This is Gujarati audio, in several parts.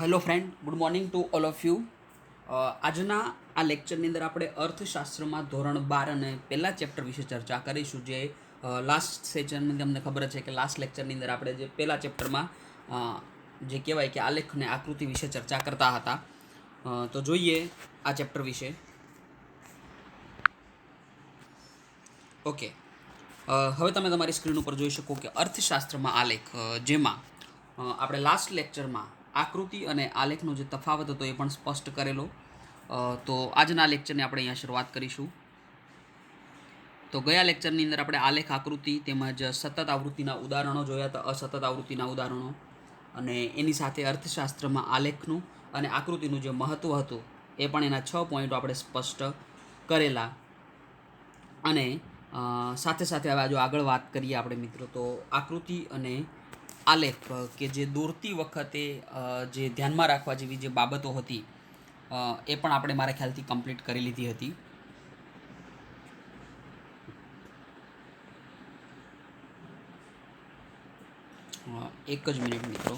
Hello friend, good morning to all of you. આજના આ લેક્ચરની અંદર આપણે અર્થશાસ્ત્રમાં ધોરણ 12 અને પહેલા ચેપ્ટર વિશે ચર્ચા કરીશું. જે લાસ્ટ સેશનમાં તમને ખબર છે કે લાસ્ટ લેક્ચરની અંદર આપણે જે પહેલા ચેપ્ટરમાં જે કહેવાય કે આલેખ અને આકૃતિ વિશે ચર્ચા કરતા હતા. તો જોઈએ આ ચેપ્ટર વિશે. ઓકે, હવે તમે તમારી સ્ક્રીન ઉપર જોઈ શકો કે અર્થશાસ્ત્રમાં આલેખ, જેમાં આપણે લાસ્ટ લેક્ચરમાં આકૃતિ અને આલેખનો જે તફાવત હતો એ પણ સ્પષ્ટ કરેલો. તો આજના લેક્ચરની આપણે અહીંયા શરૂઆત કરીશું. તો ગયા લેક્ચરની અંદર આપણે આલેખ, આકૃતિ તેમજ સતત આવૃત્તિના ઉદાહરણો જોયા હતા, અસતત આવૃત્તિના ઉદાહરણો, અને એની સાથે અર્થશાસ્ત્રમાં આલેખનું અને આકૃતિનું જે મહત્ત્વ હતું એ પણ એના 6 પોઈન્ટો આપણે સ્પષ્ટ કરેલા. અને સાથે સાથે હવે જો આગળ વાત કરીએ આપણે મિત્રો, તો આકૃતિ અને આલેખ કે જે દોરતી વખતે જે ધ્યાનમાં રાખવા જેવી જે બાબતો હતી એ પણ આપણે મારા ખ્યાલથી કમ્પ્લીટ કરી લીધી હતી. એક જ મિનિટ મિત્રો.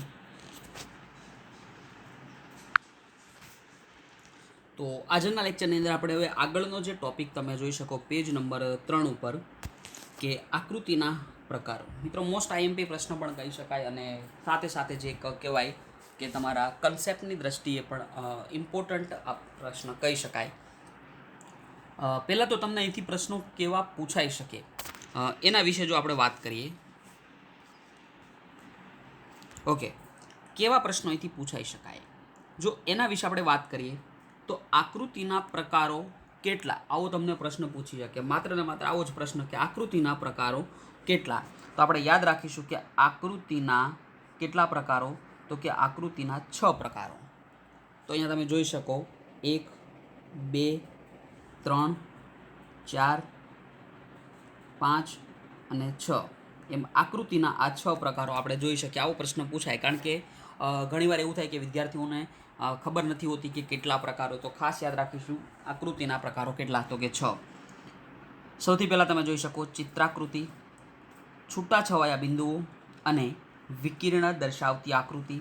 તો આજના લેક્ચરની અંદર આપણે હવે આગળનો જે ટોપિક તમે જોઈ શકો પેજ નંબર 3 ઉપર, કે આકૃતિના પ્રકારો. મિત્રો મોસ્ટ આઈએમપી પ્રશ્ન પણ કહી શકાય, અને સાથે સાથે જે કહેવાય કે તમારા કન્સેપ્ટની દ્રષ્ટિએ પણ ઇમ્પોર્ટન્ટ પ્રશ્ન કહી શકાય. પહેલાં તો તમને અહીંથી પ્રશ્નો કેવા પૂછાઈ શકે એના વિશે જો આપણે વાત કરીએ. ઓકે, કેવા પ્રશ્નો અહીંથી પૂછાઈ શકાય જો એના વિશે આપણે વાત કરીએ, તો આકૃતિના પ્રકારો કેટલા, આવો તમને પ્રશ્ન પૂછી શકે. માત્ર ને માત્ર આવો જ પ્રશ્ન કે આકૃતિના પ્રકારો કેટલા. તો આપણે યાદ રાખીશું કે આકૃતિના કેટલા પ્રકારો, તો કે આકૃતિના 6 પ્રકારો. તો અહીંયા તમે જોઈ શકો 1, 2, 3, 4, 5 અને 6 એમ આકૃતિના આ 6 પ્રકારો આપણે જોઈ શકીએ. આવો પ્રશ્ન પૂછાય, કારણ કે ઘણીવાર એવું થાય કે વિદ્યાર્થીઓને ખબર નથી હોતી કે કેટલા પ્રકારો. તો ખાસ યાદ રાખીશું આકૃતિના પ્રકારો કેટલા, તો કે 6. સૌથી પહેલાં તમે જોઈ શકો ચિત્રાકૃતિ, છૂટાછવાયા બિંદુઓ અને વિકિરણ દર્શાવતી આકૃતિ,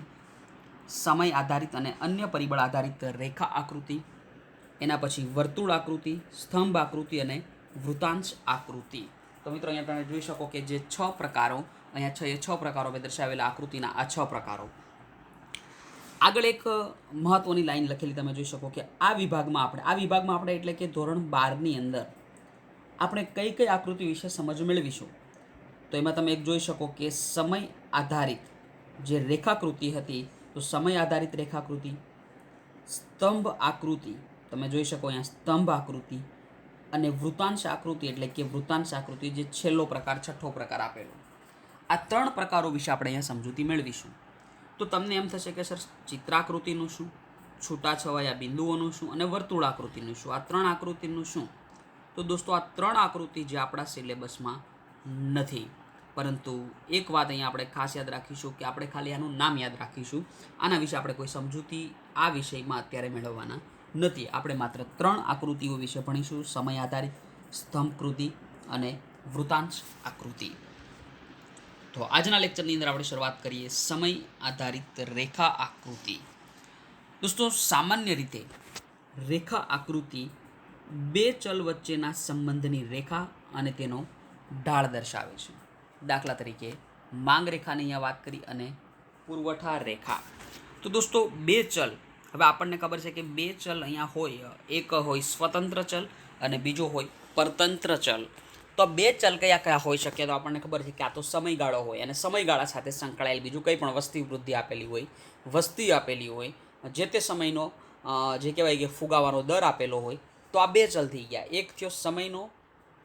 સમય આધારિત અને અન્ય પરિબળ આધારિત રેખા આકૃતિ, એના પછી વર્તુળ આકૃતિ, સ્તંભ આકૃતિ અને વૃતાંશ આકૃતિ. તો મિત્રો અહીંયા તમે જોઈ શકો કે જે 6 પ્રકારો અહીંયા 6 પ્રકારો મેં દર્શાવેલા આકૃતિના આ 6 પ્રકારો. આગળ એક મહત્વની લાઈન લખેલી તમે જોઈ શકો કે આ વિભાગમાં આપણે એટલે કે ધોરણ 12ની અંદર આપણે કઈ કઈ આકૃતિ વિશે સમજ મેળવીશું. તો એમાં તમે એક જોઈ શકો કે સમય આધારિત જે રેખાકૃતિ હતી, તો સમય આધારિત રેખાકૃતિ, સ્તંભ આકૃતિ, તમે જોઈ શકો અહીંયા સ્તંભ આકૃતિ, અને વૃતાંશ આકૃતિ એટલે કે વૃતાંશ આકૃતિ, જે છેલ્લો પ્રકાર, 6થો પ્રકાર આપેલો. આ 3 પ્રકારો વિશે આપણે અહીંયા સમજૂતી મેળવીશું. તો તમને એમ થશે કે સર ચિત્રાકૃતિનું શું, છૂટાછવાયા બિંદુઓનું શું અને વર્તુળાકૃતિનું શું, આ 3 આકૃતિનું શું? તો દોસ્તો આ 3 આકૃતિ જે આપણા સિલેબસમાં નથી, પરંતુ એક વાત અહીંયા આપણે ખાસ યાદ રાખીશું કે આપણે ખાલી આનું નામ યાદ રાખીશું. આના વિશે આપણે કોઈ સમજૂતી આ વિષયમાં અત્યારે મેળવવાના નથી. આપણે માત્ર 3 આકૃતિઓ વિશે ભણીશું: સમય આધારિત, સ્તંભકૃતિ અને વૃતાંશ આકૃતિ. તો આજના લેક્ચરની અંદર આપણે શરૂઆત કરીએ સમય આધારિત રેખા આકૃતિ. દોસ્તો સામાન્ય રીતે રેખા આકૃતિ 2 ચલ વચ્ચેના સંબંધની રેખા અને તેનો ઢાળ દર્શાવે છે. દાખલા તરીકે માંગ રેખાની અહીંયા વાત કરી અને પુરવઠા રેખા. તો દોસ્તો 2 ચલ, હવે આપણને ખબર છે કે 2 ચલ અહીંયા હોય, એક હોય સ્વતંત્ર ચલ અને બીજો હોય પરતંત્ર ચલ. તો 2 ચલ કયા કયા હોઈ શકે? તો આપણને ખબર છે કે આ તો સમયગાળો હોય, અને સમયગાળા સાથે સંકળાયેલ બીજું કંઈ પણ વસ્તી વૃદ્ધિ આપેલી હોય, વસ્તી આપેલી હોય, જે તે સમયનો જે કહેવાય કે ફુગાવાનો દર આપેલો હોય. તો આ 2 ચલ થઈ ગયા. એક થયો સમયનો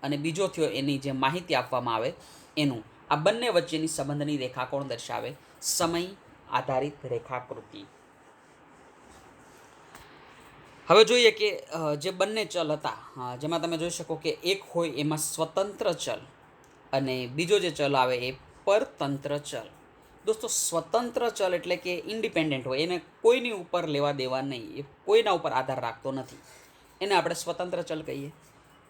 અને બીજો થયો એની જે માહિતી આપવામાં આવે એનું. આ બંને વચ્ચેની સંબંધની રેખા કોણ દર્શાવે? સમય આધારિત રેખાકૃતિ. હવે જોઈએ કે જે બંને ચલ હતા, જેમાં તમે જોઈ શકો કે એક હોય એમાં સ્વતંત્ર ચલ અને બીજો જે ચલ આવે એ પરતંત્ર ચલ. દોસ્તો સ્વતંત્ર ચલ એટલે કે ઇન્ડિપેન્ડન્ટ હોય, એને કોઈની ઉપર લેવા દેવા નહીં, એ કોઈના ઉપર આધાર રાખતો નથી, એને આપણે સ્વતંત્ર ચલ કહીએ.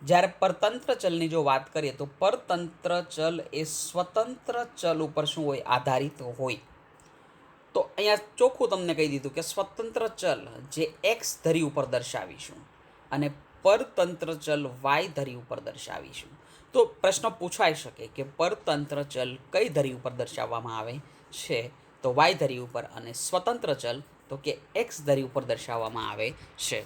જ્યારે પરતંત્ર ચલની જો વાત કરીએ તો પરતંત્ર ચલ એ સ્વતંત્ર ચલ ઉપર શું હોય? આધારિત હોય. તો અહીંયા ચોખ્ખું તમને કહી દીધું કે સ્વતંત્ર ચલ જે એક્સ ધરી ઉપર દર્શાવીશું અને પરતંત્ર ચલ વાય ધરી ઉપર દર્શાવીશું. તો પ્રશ્ન પૂછાઈ શકે કે પરતંત્ર ચલ કઈ ધરી ઉપર દર્શાવવામાં આવે છે? તો વાય ધરી ઉપર. અને સ્વતંત્ર ચલ તો કે એક્સ ધરી ઉપર દર્શાવવામાં આવે છે.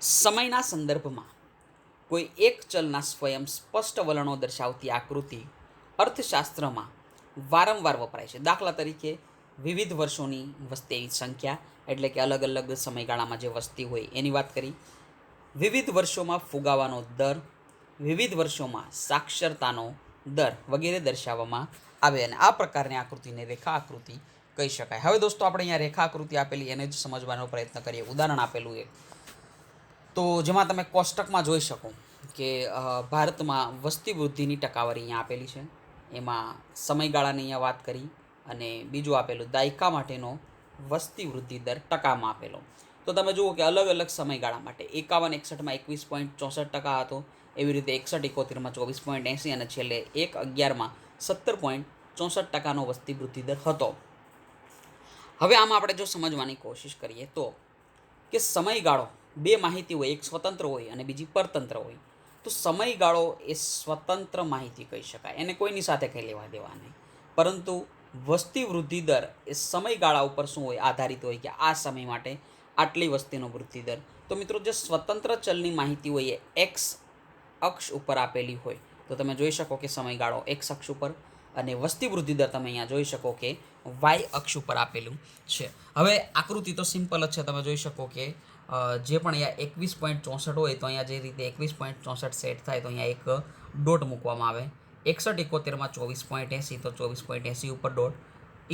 સમયના સંદર્ભમાં કોઈ એક ચલના સ્વયં સ્પષ્ટ વલણો દર્શાવતી આકૃતિ અર્થશાસ્ત્રમાં વારંવાર વપરાય છે. દાખલા તરીકે વિવિધ વર્ષોની વસ્તીની સંખ્યા, એટલે કે અલગ અલગ સમયગાળામાં જે વસ્તી હોય એની વાત કરી. વિવિધ વર્ષોમાં ફુગાવાનો દર, વિવિધ વર્ષોમાં સાક્ષરતાનો દર વગેરે દર્શાવવામાં આવે. અને આ પ્રકારની આકૃતિને રેખા આકૃતિ કહી શકાય. હવે દોસ્તો આપણે અહીંયા રેખા આકૃતિ આપેલી એને જ સમજવાનો પ્રયત્ન કરીએ. ઉદાહરણ આપેલું એક, તો જેમાં તમે કોષ્ટકમાં જોઈ શકો કે ભારતમાં વસ્તી વૃદ્ધિની ટકાવારી અહીંયા આપેલી છે. એમાં સમયગાળાની અહીંયા વાત કરી અને બીજું આપેલું દાયકા માટેનો વસ્તી વૃદ્ધિ દર ટકામાં આપેલો. તો તમે જુઓ કે અલગ અલગ સમયગાળા માટે 51-61માં 21.64% હતો, એવી રીતે 61-71માં 24.80 અને છેલ્લે 1-11માં 17.64% વસ્તી વૃદ્ધિ દર હતો. હવે આમાં આપણે જો સમજવાની કોશિશ કરીએ તો કે સમયગાળો બે માહિતી હોય, એક સ્વતંત્ર હોય અને બીજી પરતંત્ર હોય. તો સમયગાળો એ સ્વતંત્ર માહિતી કહી શકાય, એને કોઈની સાથે કંઈ લેવા દેવા નહીં. પરંતુ વસ્તી વૃદ્ધિ દર એ સમયગાળા ઉપર શું હોય, આધારિત હોય કે આ સમય માટે આટલી વસ્તીનો વૃદ્ધિ દર. તો મિત્રો જે સ્વતંત્ર ચલની માહિતી હોય એ એક્સ અક્ષ ઉપર આપેલી હોય તો તમે જોઈ શકો કે સમયગાળો એક્સ અક્ષ ઉપર, અને વસ્તી વૃદ્ધિ દર તમે અહીંયા જોઈ શકો કે વાય અક્ષ ઉપર આપેલું છે. હવે આકૃતિ તો સિમ્પલ જ છે. તમે જોઈ શકો કે જે પણ અહીંયા 21.64 હોય તો અહીંયા જે રીતે 21.64 સેટ થાય તો અહીંયા એક ડોટ મૂકવામાં આવે. 61-71માં 24.80 તો 24.80 ઉપર ડોટ,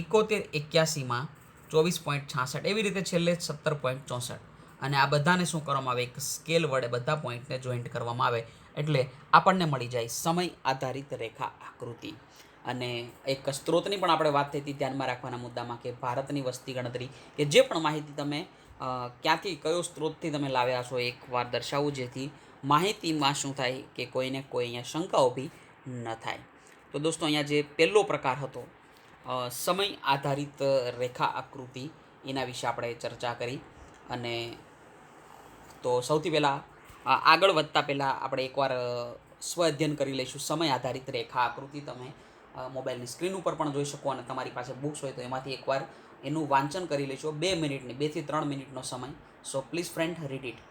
71-81માં 24.66, એવી રીતે છેલ્લે 17.64. અને આ બધાને શું કરવામાં આવે, એક સ્કેલ વડે બધા પોઈન્ટને જોઈન્ટ કરવામાં આવે એટલે આપણને મળી જાય સમય આધારિત રેખા આકૃતિ. અને એક સ્ત્રોતની પણ આપણે વાત થઈ હતી ધ્યાનમાં રાખવાના મુદ્દામાં કે ભારતની વસ્તી ગણતરી કે જે પણ માહિતી તમે ક્યાંથી કયો સ્ત્રોતથી તમે લાવ્યા છો એકવાર દર્શાવવું, જેથી માહિતીમાં શું થાય કે કોઈને કોઈ અહીંયા શંકા ઊભી ન થાય. તો દોસ્તો અહીંયા જે પહેલો પ્રકાર હતો સમય આધારિત રેખા આકૃતિ, એના વિશે આપણે ચર્ચા કરી. અને તો સૌથી પહેલાં આગળ વધતા પહેલાં આપણે એકવાર સ્વ અધ્યયન કરી લઈશું. સમય આધારિત રેખા આકૃતિ તમે મોબાઈલની સ્ક્રીન ઉપર પણ જોઈ શકો અને તમારી પાસે બુક્સ હોય તો એમાંથી એકવાર એનું વાંચન કરી લઈશું. 2 મિનિટની, 2 થી 3 મિનિટનો સમય. So please friend, read it.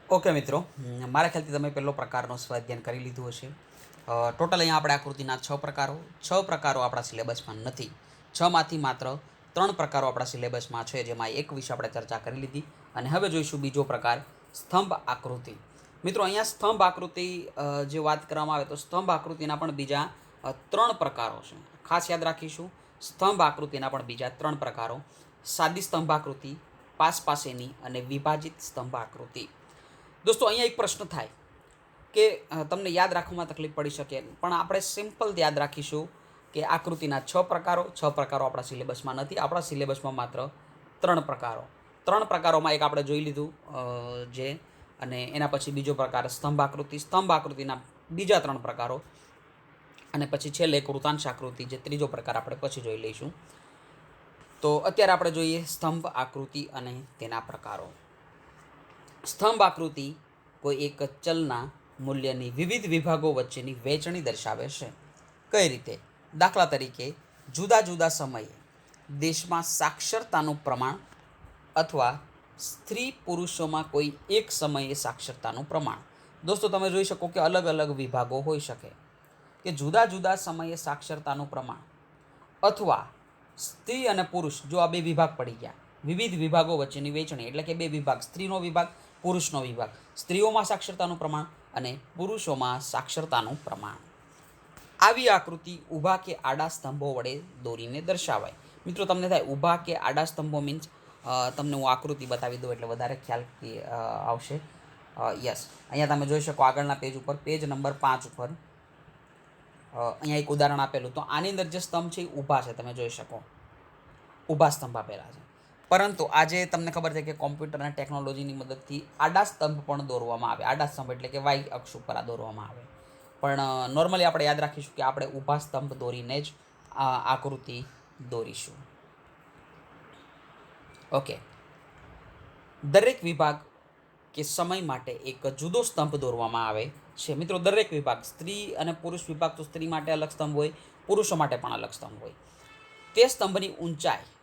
Okay મિત્રો, મારા ખ્યાલથી તમે પહેલો પ્રકારનો સ્વાધ્યાયન કરી લીધું હશે. ટોટલ અહીંયા આપણે આકૃતિના 6 પ્રકારો આપણા સિલેબસમાં નથી. 6માંથી માત્ર 3 પ્રકારો આપણા સિલેબસમાં છે, જેમાં એક વિશે આપણે ચર્ચા કરી લીધી. અને હવે જોઈશું બીજો પ્રકાર, સ્તંભ આકૃતિ. મિત્રો, અહીંયા સ્તંભ આકૃતિ જે વાત કરવામાં આવે તો સ્તંભ આકૃતિના પણ બીજા 3 પ્રકારો છે. ખાસ યાદ રાખીશું, સ્તંભ આકૃતિના પણ બીજા 3 પ્રકારો: સાદી સ્તંભ આકૃતિ, પાસેની અને વિભાજિત સ્તંભ આકૃતિ. દોસ્તો, અહીંયા એક પ્રશ્ન થાય કે તમને યાદ રાખવામાં તકલીફ પડી શકે, પણ આપણે સિમ્પલ યાદ રાખીશું કે આકૃતિના 6 પ્રકારો આપણા સિલેબસમાં નથી. આપણા સિલેબસમાં માત્ર 3 પ્રકારો. 3 પ્રકારોમાં એક આપણે જોઈ લીધું જે, અને એના પછી બીજો પ્રકાર સ્તંભ આકૃતિના બીજા 3 પ્રકારો, અને પછી છેલ્લે એક વૃતાંશ આકૃતિ, જે ત્રીજો પ્રકાર આપણે પછી જોઈ લઈશું. તો અત્યારે આપણે જોઈએ સ્તંભ આકૃતિ અને તેના પ્રકારો. સ્તંભ આકૃતિ કોઈ એક ચલના મૂલ્યની વિવિધ વિભાગો વચ્ચેની વહેંચણી દર્શાવે છે. કઈ રીતે? દાખલા તરીકે, જુદા જુદા સમયે દેશમાં સાક્ષરતાનું પ્રમાણ, અથવા સ્ત્રી પુરુષોમાં કોઈ એક સમયે સાક્ષરતાનું પ્રમાણ. દોસ્તો, તમે જોઈ શકો કે અલગ અલગ વિભાગો હોઈ શકે, કે જુદા જુદા સમયે સાક્ષરતાનું પ્રમાણ, અથવા સ્ત્રી અને પુરુષ, જો આ બે વિભાગ પડી ગયા, વિવિધ વિભાગો વચ્ચેની વહેંચણી, એટલે કે બે વિભાગ, સ્ત્રીનો વિભાગ, પુરુષનો વિભાગ, સ્ત્રીઓમાં સાક્ષરતાનું પ્રમાણ અને પુરુષોમાં સાક્ષરતાનું પ્રમાણ. આવી આકૃતિ ઊભા કે આડા સ્તંભો વડે દોરીને દર્શાવાય. મિત્રો, તમને થાય ઊભા કે આડા સ્તંભો મીન્સ, તમને હું આકૃતિ બતાવી દઉં એટલે વધારે ખ્યાલ આવશે. યસ, અહીંયા તમે જોઈ શકો આગળના પેજ ઉપર, પેજ નંબર 5 ઉપર અહીંયા એક ઉદાહરણ આપેલું. તો આની અંદર જે સ્તંભ છે એ ઊભા છે, તમે જોઈ શકો ઊભા સ્તંભ આપેલા છે. પરંતુ આજે તમને ખબર છે કે કોમ્પ્યુટર અને ટેકનોલોજીની મદદથી આડા સ્તંભ પણ દોરવામાં આવે. આડા સ્તંભ એટલે કે વાય અક્ષ ઉપર આ દોરવામાં આવે. પણ નોર્મલી આપણે યાદ રાખીશું કે આપણે ઊભા સ્તંભ દોરીને જ આ આકૃતિ દોરીશું. ઓકે, દરેક વિભાગ કે સમય માટે એક જુદો સ્તંભ દોરવામાં આવે છે. મિત્રો, દરેક વિભાગ, સ્ત્રી અને પુરુષ વિભાગ, તો સ્ત્રી માટે અલગ સ્તંભ હોય, પુરુષો માટે પણ અલગ સ્તંભ હોય. તે સ્તંભની ઊંચાઈ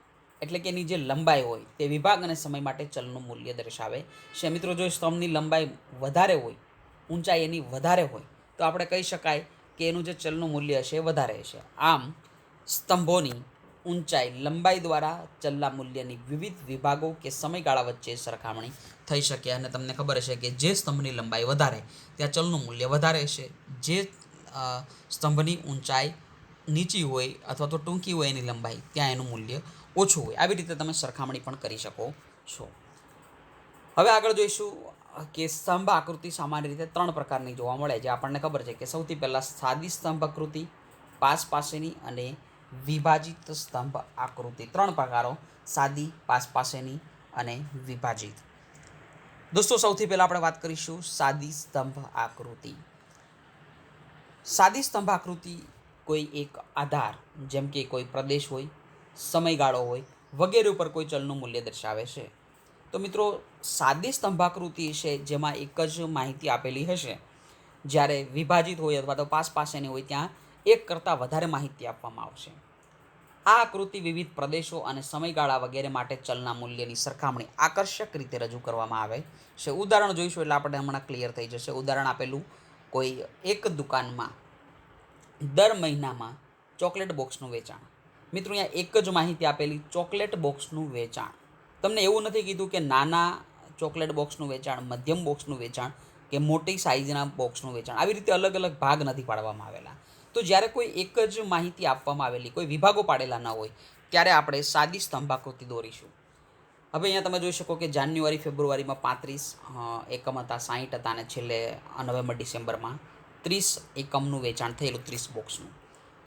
એટલે કે એની જે લંબાઈ હોય તે વિભાગ અને સમય માટે ચલનું મૂલ્ય દર્શાવે છે. મિત્રો, જો સ્તંભની લંબાઈ વધારે હોય, ઊંચાઈ એની વધારે હોય, તો આપણે કહી શકાય કે એનું જે ચલનું મૂલ્ય છે એ વધારે છે. આમ સ્તંભોની ઊંચાઈ લંબાઈ દ્વારા ચલના મૂલ્યની વિવિધ વિભાગો કે સમયગાળા વચ્ચે સરખામણી થઈ શકે. અને તમને ખબર હશે કે જે સ્તંભની લંબાઈ વધારે ત્યાં ચલનું મૂલ્ય વધારે છે, જે સ્તંભની ઊંચાઈ નીચી હોય અથવા તો ટૂંકી હોય એની લંબાઈ, ત્યાં એનું મૂલ્ય ઓછું હોય. આવી રીતે તમે સરખામણી પણ કરી શકો છો. હવે આગળ જોઈશું કે સ્તંભ આકૃતિ સામાન્ય રીતે 3 પ્રકારની જોવા મળે, જે આપણને ખબર છે કે સૌથી પહેલાં સાદી સ્તંભ આકૃતિ, પાસેની અને વિભાજિત સ્તંભ આકૃતિ. 3 પ્રકારો: સાદી, પાસેની અને વિભાજિત. દોસ્તો, સૌથી પહેલાં આપણે વાત કરીશું સાદી સ્તંભ આકૃતિ. સાદી સ્તંભ આકૃતિ કોઈ એક આધાર, જેમ કે કોઈ પ્રદેશ હોય, સમયગાળો હોય વગેરે ઉપર કોઈ ચલનું મૂલ્ય દર્શાવે છે. તો મિત્રો, સાદી સ્તંભાકૃતિ છે જેમાં એક જ માહિતી આપેલી હશે, જ્યારે વિભાજિત હોય અથવા તો પાસેની હોય ત્યાં એક કરતાં વધારે માહિતી આપવામાં આવશે. આ આકૃતિ વિવિધ પ્રદેશો અને સમયગાળા વગેરે માટે ચલના મૂલ્યની સરખામણી આકર્ષક રીતે રજૂ કરવામાં આવે છે. ઉદાહરણ જોઈશું એટલે આપણે હમણાં ક્લિયર થઈ જશે. ઉદાહરણ આપેલું, કોઈ એક દુકાનમાં દર મહિનામાં ચોકલેટ બોક્સનું વેચાણ. મિત્રો, અહીંયા એક જ માહિતી આપેલી, ચોકલેટ બોક્સનું વેચાણ. તમને એવું નથી કીધું કે નાના ચોકલેટ બોક્સનું વેચાણ, મધ્યમ બોક્સનું વેચાણ કે મોટી સાઇઝના બોક્સનું વેચાણ. આવી રીતે અલગ અલગ ભાગ નથી પાડવામાં આવેલા. તો જ્યારે કોઈ એક જ માહિતી આપવામાં આવેલી, કોઈ વિભાગો પાડેલા ન હોય, ત્યારે આપણે સાદી સ્તંભાકૃતિ દોરીશું. હવે અહીંયા તમે જોઈ શકો કે જાન્યુઆરી ફેબ્રુઆરીમાં 35 એકમ હતા, 60 હતા, અને છેલ્લે નવેમ્બર ડિસેમ્બરમાં 30 એકમનું વેચાણ થયેલું, 30 બોક્સનું.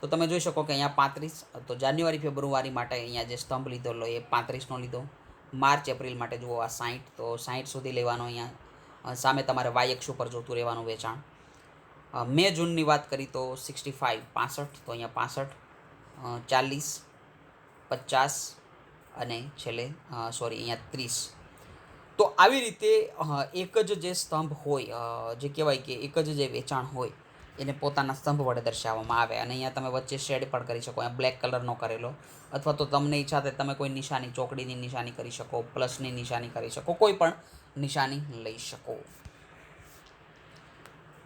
તો તમે જોઈ શકો કે અહીંયા 35, તો જાન્યુઆરી ફેબ્રુઆરી માટે અહીંયા જે સ્તંભ લીધેલો એ 35નો લીધો. માર્ચ એપ્રિલ માટે જુઓ આ 60, તો 60 સુધી લેવાનો. અહીંયા સામે તમારે વાય અક્ષ ઉપર જોતું રહેવાનું વેચાણ. મે જૂનની વાત કરી તો 65, 65, તો અહીંયા 65, 40, 50 અને છેલ્લે અહીંયા 30. તો આવી રીતે એક જ જે સ્તંભ હોય, જે કહેવાય કે એક જ જે વેચાણ હોય, એને પોતાના સ્તંભ વડે દર્શાવવામાં આવે. અને અહીંયા તમે વચ્ચે શેડ પણ કરી શકો, અહીંયા બ્લેક કલરનો કરેલો, અથવા તો તમને ઈચ્છા થાય તમે કોઈ નિશાની, ચોકડીની નિશાની કરી શકો, પ્લસની નિશાની કરી શકો, કોઈ પણ નિશાની લઈ શકો.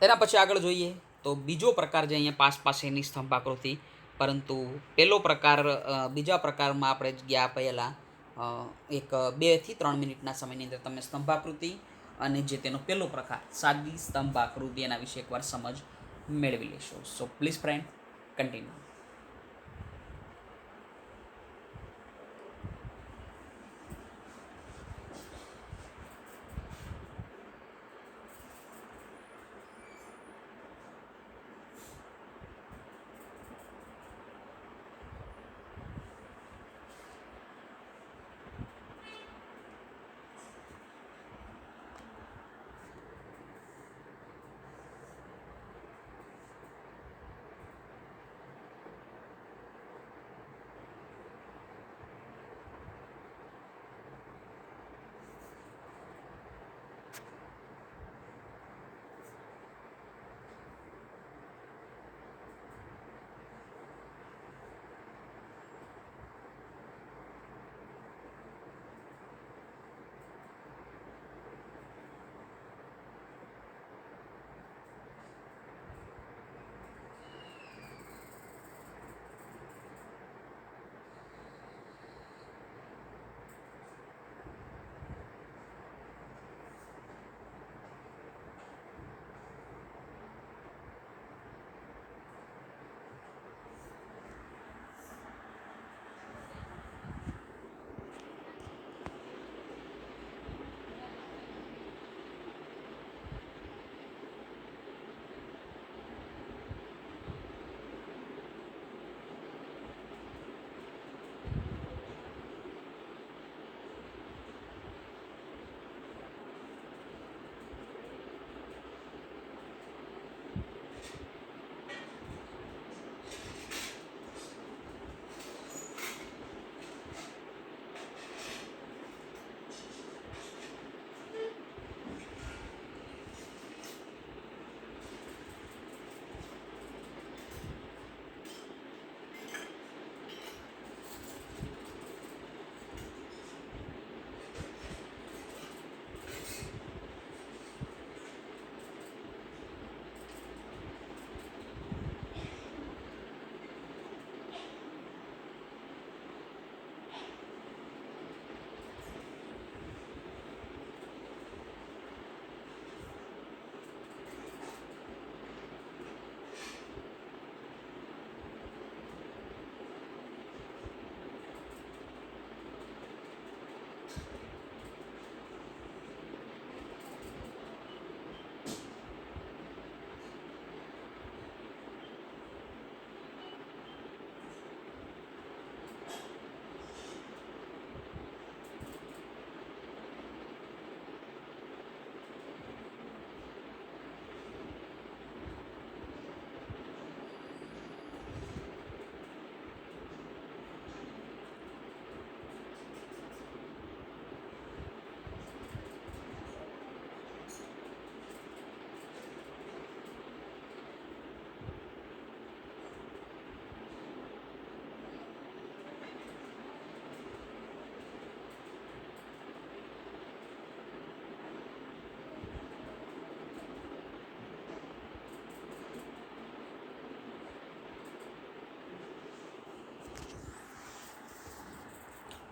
એના પછી આગળ જોઈએ તો બીજો પ્રકાર જે અહીંયા પાસ પાસેની સ્તંભાકૃતિ, પરંતુ પહેલો પ્રકાર બીજા પ્રકારમાં આપણે ગયા પહેલાં એક 2 થી 3 મિનિટના સમયની અંદર તમે સ્તંભાકૃતિ અને જે તેનો પહેલો પ્રકાર સાદી સ્તંભાકૃતિ એના વિશે એકવાર સમજ મેળવી લેશો. So please friend continue.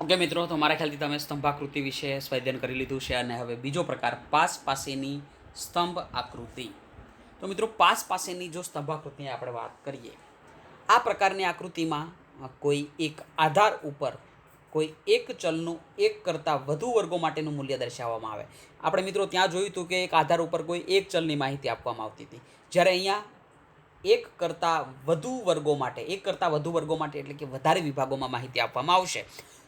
Okay મિત્રો, તો મારા ખ્યાલથી તમે સ્તંભાકૃતિ વિશે સ્વાધ્યાયન કરી લીધું છે અને હવે બીજો પ્રકાર પાસ પાસેની સ્તંભ આકૃતિ. તો મિત્રો, પાસ પાસેની જો સ્તંભાકૃતિની આપણે વાત કરીએ, આ પ્રકારની આકૃતિમાં કોઈ એક આધાર ઉપર કોઈ એક ચલનું એક કરતાં વધુ વર્ગો માટેનું મૂલ્ય દર્શાવવામાં આવે. આપણે મિત્રો ત્યાં જોયું હતું કે એક આધાર ઉપર કોઈ એક ચલની માહિતી આપવામાં આવતી હતી, જ્યારે અહીંયા એક કરતાં વધુ વર્ગો માટે એટલે કે વધારે વિભાગોમાં માહિતી આપવામાં આવશે.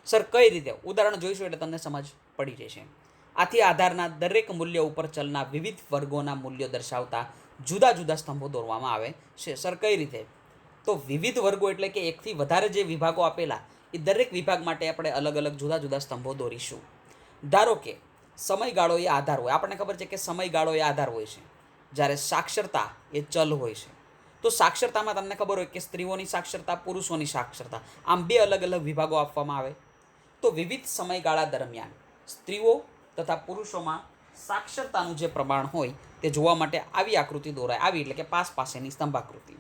સર, કઈ રીતે? ઉદાહરણ જોઈશું એટલે તમને સમજ પડી જશે. આથી આધારના દરેક મૂલ્ય ઉપર ચલના વિવિધ વર્ગોના મૂલ્યો દર્શાવતા જુદા જુદા સ્તંભો દોરવામાં આવે છે. સર, કઈ રીતે? તો વિવિધ વર્ગો એટલે કે એકથી વધારે જે વિભાગો આપેલા એ દરેક વિભાગ માટે આપણે અલગ અલગ જુદા જુદા સ્તંભો દોરીશું. ધારો કે સમયગાળો એ આધાર હોય. આપણને ખબર છે કે સમયગાળો એ આધાર હોય છે, જ્યારે સાક્ષરતા એ ચલ હોય છે. તો સાક્ષરતામાં તમને ખબર હોય કે સ્ત્રીઓની સાક્ષરતા, પુરુષોની સાક્ષરતા, આમ બે અલગ અલગ વિભાગો આપવામાં આવે. તો વિવિધ સમયગાળા દરમિયાન સ્ત્રીઓ તથા પુરુષોમાં સાક્ષરતાનું જે પ્રમાણ હોય તે જોવા માટે આવી આકૃતિ દોરાય. આવી એટલે કે પાસ પાસેની સ્તંભાકૃતિ.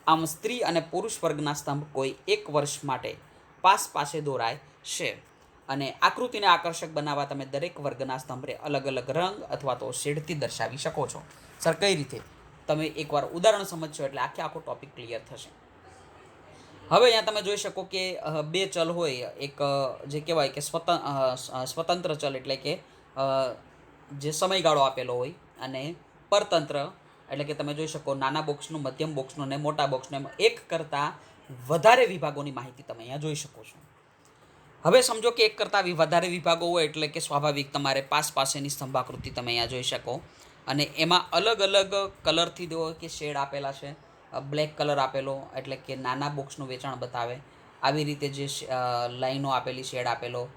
આમ સ્ત્રી અને પુરુષ વર્ગના સ્તંભ કોઈ એક વર્ષ માટે પાસ પાસે દોરાય છે. અને આકૃતિને આકર્ષક બનાવવા તમે દરેક વર્ગના સ્તંભને અલગ અલગ રંગ અથવા તો શેડથી દર્શાવી શકો છો. સર, કઈ રીતે? તમે એકવાર ઉદાહરણ સમજશો એટલે આખો ટોપિક ક્લિયર થશે. હવે અહીંયા તમે જોઈ શકો કે બે ચલ હોય. એક જે કહેવાય કે સ્વતંત્ર ચલ એટલે કે જે સમયગાળો આપેલો હોય, અને પરતંત્ર એટલે કે તમે જોઈ શકો નાના બોક્સનું, મધ્યમ બોક્સનું અને મોટા બોક્સનું, એમ એક કરતાં વધારે વિભાગોની માહિતી તમે અહીંયા જોઈ શકો છો. હવે સમજો કે એક કરતાં વધારે વિભાગો હોય એટલે કે સ્વાભાવિક તમારે પાસ પાસેની સ્તંભાકૃતિ તમે અહીંયા જોઈ શકો. અને એમાં અલગ અલગ કલરથી દો કે શેડ આપેલા છે. બ્લેક કલર આપેલો એટલે કે નાના બોક્સનું વેચાણ બતાવે. આવી રીતે જે લાઈનો આપેલી, શેડ આપેલો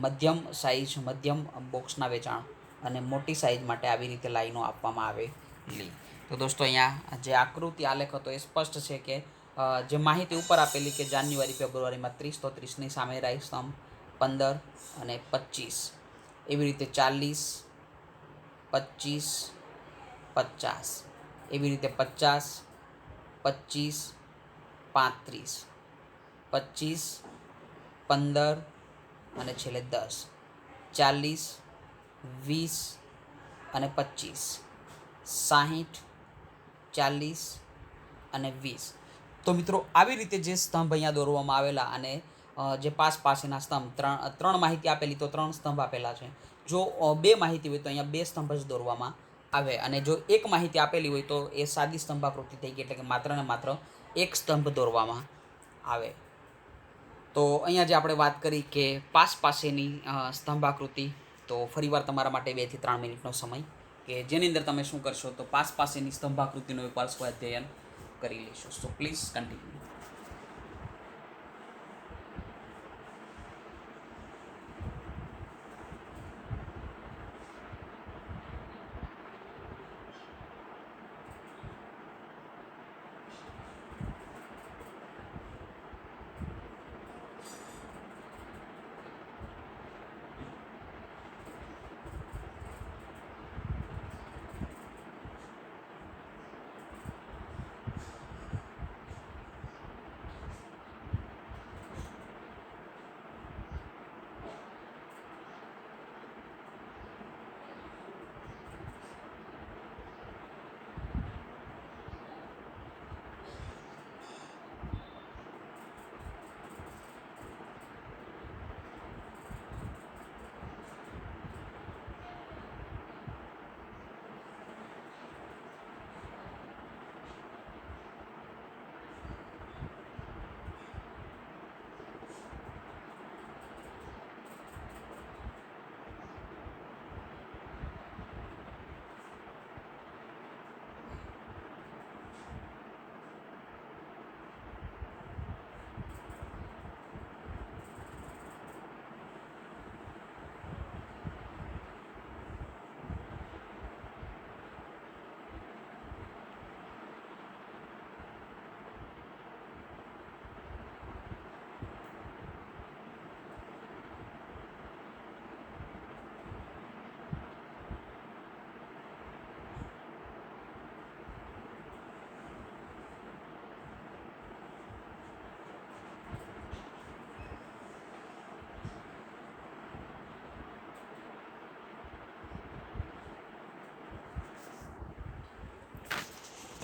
મધ્યમ સાઇઝ, મધ્યમ બોક્સના વેચાણ, અને મોટી સાઇઝ માટે આવી રીતે લાઈનો આપવામાં આવેલી. તો દોસ્તો, અહીંયા જે આકૃતિ આલેખ હતો એ સ્પષ્ટ છે કે જે માહિતી ઉપર આપેલી કે જાન્યુઆરી ફેબ્રુઆરીમાં 30, તો 30ની સામે રાય સ્તંભ, 15 અને 25, એવી રીતે 40, 25, 50, એવી રીતે 50, 25, 35, 25, 15 અને છેલ્લે 10, 40, 20 અને 25, 60, 40 અને 20. તો મિત્રો, આવી રીતે જે સ્તંભ અહીંયા દોરવામાં આવેલા, અને જે પાસેના સ્તંભ ત્રણ માહિતી આપેલી તો 3 સ્તંભ આપેલા છે. જો 2 માહિતી હોય તો અહીંયા 2 સ્તંભ જ દોરવામાં આવે, અને જો 1 માહિતી આપેલી હોય તો એ સાદી સ્તંભાકૃતિ થઈ ગઈ, એટલે કે માત્ર ને માત્ર 1 સ્તંભ દોરવામાં આવે. તો અહીંયા જે આપણે વાત કરી કે પાસ પાસેની સ્તંભાકૃતિ, તો ફરીવાર તમારા માટે 2 થી 3 મિનિટનો સમય, કે જેની અંદર તમે શું કરશો તો પાસ પાસેની સ્તંભાકૃતિનો એકવાર સ્વાધ્યાયન કરી લેશો. So please continue.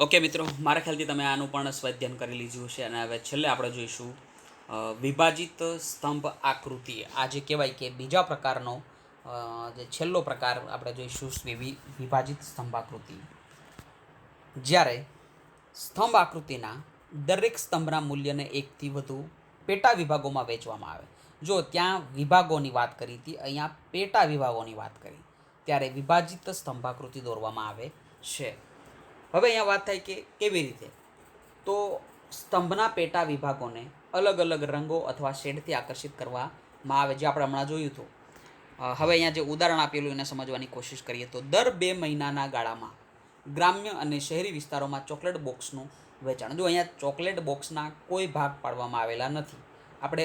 ઓકે મિત્રો, મારા ખ્યાલથી તમે આનું પણ સ્વાધ્યાયન કરી લીધું છે. અને હવે છેલ્લે આપણે જોઈશું વિભાજિત સ્તંભ આકૃતિ. આ જે કહેવાય કે બીજા પ્રકારનો જે છેલ્લો પ્રકાર આપણે જોઈશું વિભાજિત સ્તંભ આકૃતિ. જ્યારે સ્તંભ આકૃતિના દરેક સ્તંભના મૂલ્યને 1 થી વધુ પેટા વિભાગોમાં વહેંચવામાં આવે. જો ત્યાં વિભાગોની વાત કરી હતી, અહીંયા પેટા વિભાગોની વાત કરી, ત્યારે વિભાજિત સ્તંભાકૃતિ દોરવામાં આવે છે. હવે અહીંયા વાત થાય કે કેવી રીતે, તો સ્તંભના પેટા વિભાગોને અલગ અલગ રંગો અથવા શેડથી આકર્ષિત કરવામાં આવે, જે આપણે હમણાં જોયું હતું. હવે અહીંયા જે ઉદાહરણ આપેલું એને સમજવાની કોશિશ કરીએ તો દર 2 મહિનાના ગાળામાં ગ્રામ્ય અને શહેરી વિસ્તારોમાં ચોકલેટ બોક્સનું વેચાણ. જો અહીંયા ચોકલેટ બોક્સના કોઈ ભાગ પાડવામાં આવેલા નથી, આપણે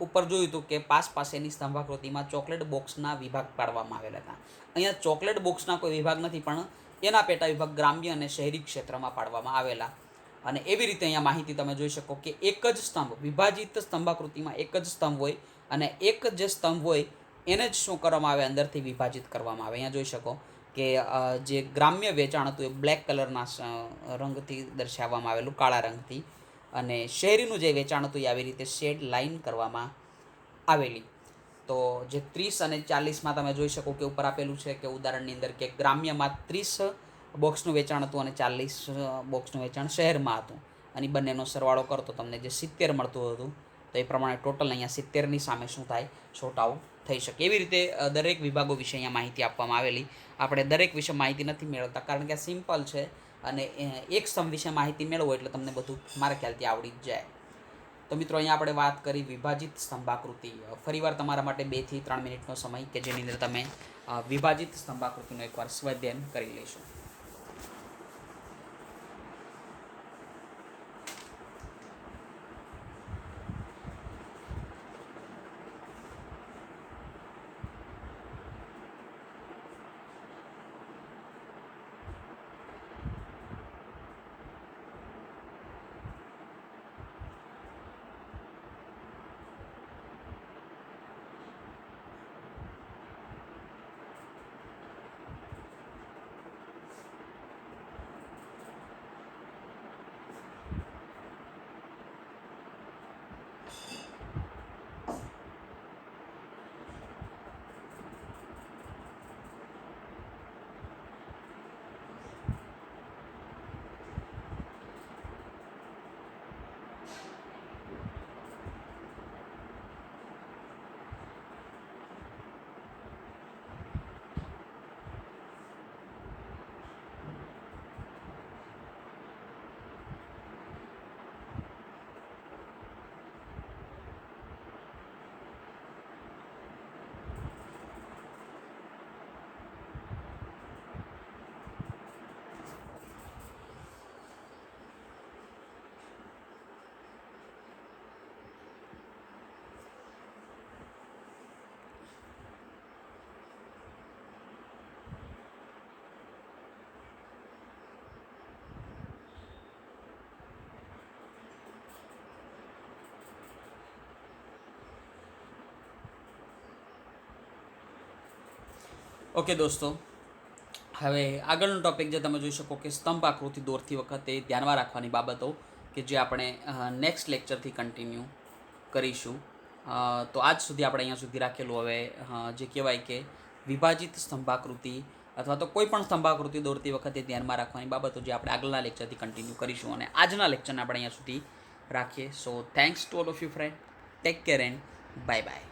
ઉપર જોયું હતું કે પાસેની સ્તંભાકૃતિમાં ચોકલેટ બોક્સના વિભાગ પાડવામાં આવેલા હતા. અહીંયા ચોકલેટ બોક્સના કોઈ વિભાગ નથી, પણ એના પેટા વિભાગ ગ્રામ્ય અને શહેરી ક્ષેત્રમાં પાડવામાં આવેલા. અને એવી રીતે અહીંયા માહિતી તમે જોઈ શકો કે એક જ સ્તંભ, વિભાજિત સ્તંભાકૃતિમાં એક જ સ્તંભ હોય અને એક જે સ્તંભ હોય એને જ શું કરવામાં આવે, અંદરથી વિભાજિત કરવામાં આવે. અહીંયા જોઈ શકો કે જે ગ્રામ્ય વેચાણ હતું એ બ્લેક કલરના રંગથી દર્શાવવામાં આવેલું, કાળા રંગથી, અને શહેરીનું જે વેચાણ હતું એ આવી રીતે શેડ લાઇન કરવામાં આવેલી. તો જે 30 અને 40માં તમે જોઈ શકો કે ઉપર આપેલું છે કે ઉદાહરણની અંદર કે ગ્રામ્યમાં 30 બોક્સનું વેચાણ હતું અને 40 બોક્સનું વેચાણ શહેરમાં હતું, અને બંનેનો સરવાળો કરતો તમને જે 70 મળતું હતું. તો એ પ્રમાણે ટોટલ અહીંયા 70ની સામે શું થાય, શોર્ટ આઉટ થઈ શકે. એવી રીતે દરેક વિભાગો વિશે અહીંયા માહિતી આપવામાં આવેલી. આપણે દરેક વિશે માહિતી નથી મેળવતા કારણ કે આ સિમ્પલ છે, અને એક સ્તંભ વિશે માહિતી મેળવો એટલે તમને બધું મારા ખ્યાલથી આવડી જ જાય. તો મિત્રો, અહીંયા આપણે વાત કરી વિભાજિત સ્તંભાકૃતિ. ફરીવાર તમારા માટે 2 થી 3 મિનિટનો સમય કે જેની અંદર તમે વિભાજિત સ્તંભાકૃતિનો એકવાર સ્વાધ્યાયન કરી લઈશું. ઓકે દોસ્તો, હવે આગળનો ટોપિક જે તમે જોઈ શકો કે સ્તંભ આકૃતિ દોરતી વખતે ધ્યાનમાં રાખવાની બાબતો કે જે આપણે નેક્સ્ટ લેક્ચરથી કન્ટિન્યુ કરીશું. તો આજ સુધી આપણે અહીંયા સુધી રાખેલું. હવે જે કહેવાય કે વિભાજિત સ્તંભાકૃતિ અથવા તો કોઈ પણ સ્તંભાકૃતિ દોરતી વખતે ધ્યાનમાં રાખવાની બાબતો જે આપણે આગળના લેક્ચરથી કન્ટિન્યુ કરીશું, અને આજના લેક્ચરને આપણે અહીંયા સુધી રાખીએ. સો thanks to all of you friend. Take care and bye bye.